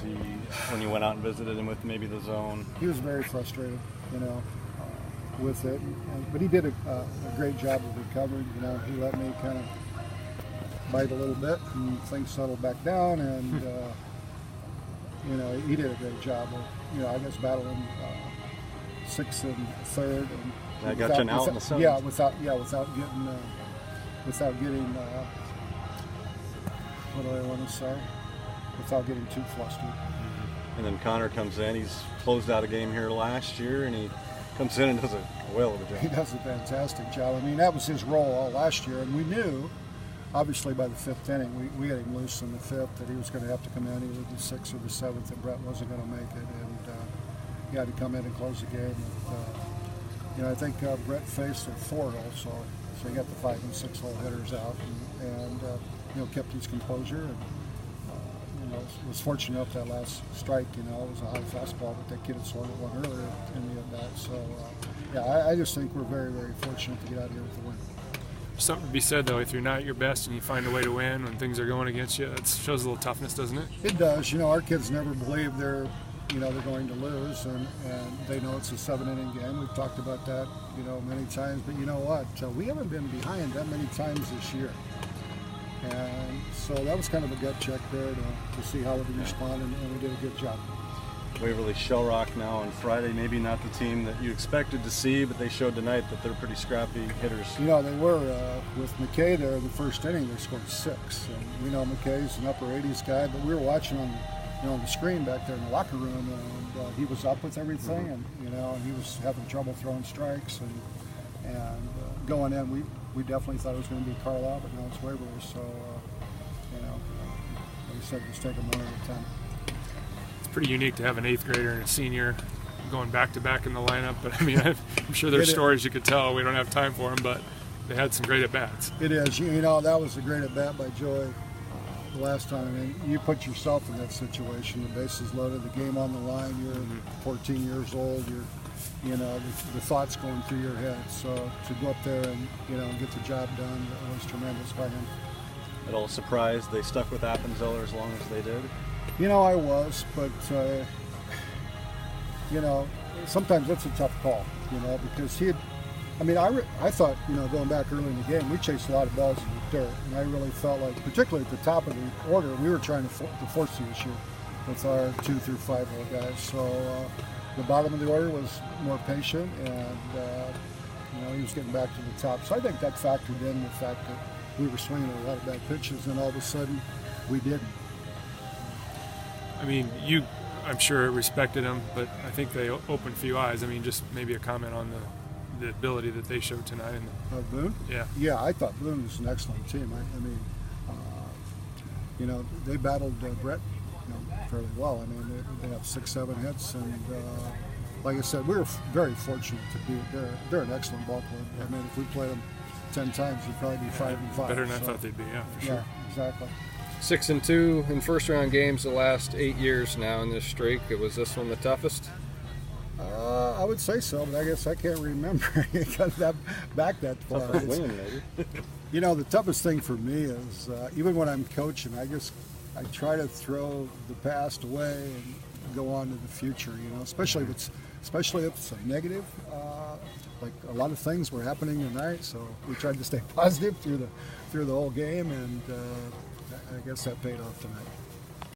he when you went out and visited him with maybe the zone? He was very frustrated, with it, but he did a great job of recovering. He let me kind of bite a little bit, and things settled back down, and he did a great job of, I guess, battling sixth and third, and that got you out in the seventh. Yeah, without getting what do I want to say? Without getting too flustered. And then Connor comes in. He's closed out a game here last year, and he comes in and does a whale of a job. He does a fantastic job. I mean, that was his role all last year, and we knew, obviously, by the fifth inning, we got him loose in the fifth, that he was going to have to come in either the sixth or the seventh, and Brett wasn't going to make it, and he had to come in and close the game. And, I think Brett faced a 4-hole, so he got the 5 and 6-hole hitters out, and kept his composure, and was fortunate enough that last strike, it was a high fastball, but that kid had swung it one earlier in the at-bat. So, I just think we're very, very fortunate to get out here with the win. Something to be said, though, if you're not at your best and you find a way to win when things are going against you, it shows a little toughness, doesn't it? It does. Our kids never believe they're going to lose, and they know it's a 7-inning game. We've talked about that, many times, but you know what? We haven't been behind that many times this year. And so that was kind of a gut check there to see how we would respond, and we did a good job. Waverly Shell Rock now on Friday, maybe not the team that you expected to see, but they showed tonight that they're pretty scrappy hitters. They were, with McKay there in the first inning, they scored 6. And we know McKay's an upper 80s guy, but we were watching on the screen back there in the locker room, and he was up with everything, and he was having trouble throwing strikes, and going in, we definitely thought it was going to be Carlisle, but now it's Waverly. So, like I said, just take them 1 at a time. It's pretty unique to have an 8th grader and a senior going back-to-back in the lineup. But, I mean, I'm sure there's stories you could tell. We don't have time for them, but they had some great at-bats. It is. That was a great at-bat by Joey the last time. And you put yourself in that situation. The bases loaded, the game on the line. You're 14 years old. The thoughts going through your head. So to go up there and get the job done was tremendous by him. At all surprised they stuck with Appenzeller as long as they did? I was, but sometimes that's a tough call. Because I thought going back early in the game, we chased a lot of balls in the dirt, and I really felt like, particularly at the top of the order, we were trying to force the issue with our 2 through 5 hole guys. So. The bottom of the order was more patient, and he was getting back to the top. So I think that factored in the fact that we were swinging a lot of bad pitches, and all of a sudden we didn't. I mean, I'm sure respected them, but I think they opened a few eyes. I mean, just maybe a comment on the ability that they showed tonight. Boone? Yeah. Yeah, I thought Boone was an excellent team. They battled Brett fairly well. I mean, they have 6-7 hits, and like I said, we were very fortunate to be. They're an excellent ball club. I mean, if we played them 10 times, we'd probably be 5-5. Better than I thought they'd be. Yeah, for sure. Yeah, exactly. 6-2 in first-round games the last 8 years now in this streak. Was this one the toughest? I would say so, but I guess I can't remember. It got back that far. The toughest thing for me is even when I'm coaching, I try to throw the past away and go on to the future. Especially if it's a negative. Like a lot of things were happening tonight, so we tried to stay positive through the whole game, and I guess that paid off tonight.